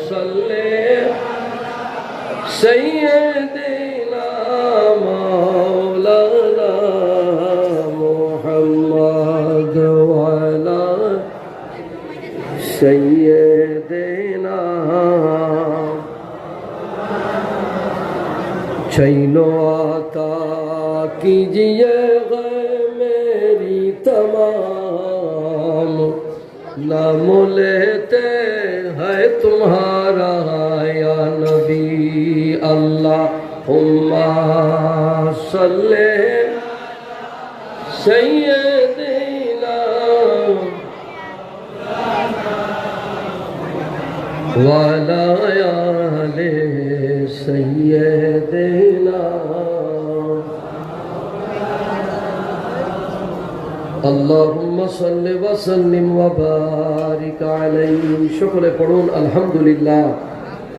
صلی سیدنا مولانا محمد وعلی سیدنا چھینو عطا کیجئے میری تمام نام لیتے ہیں تمہارا یا نبی اللہم صلی سیدنا وعلی آل سیدنا اللہم صلی وسلم وبارک علیہ. شکر پڑھون الحمدللہ.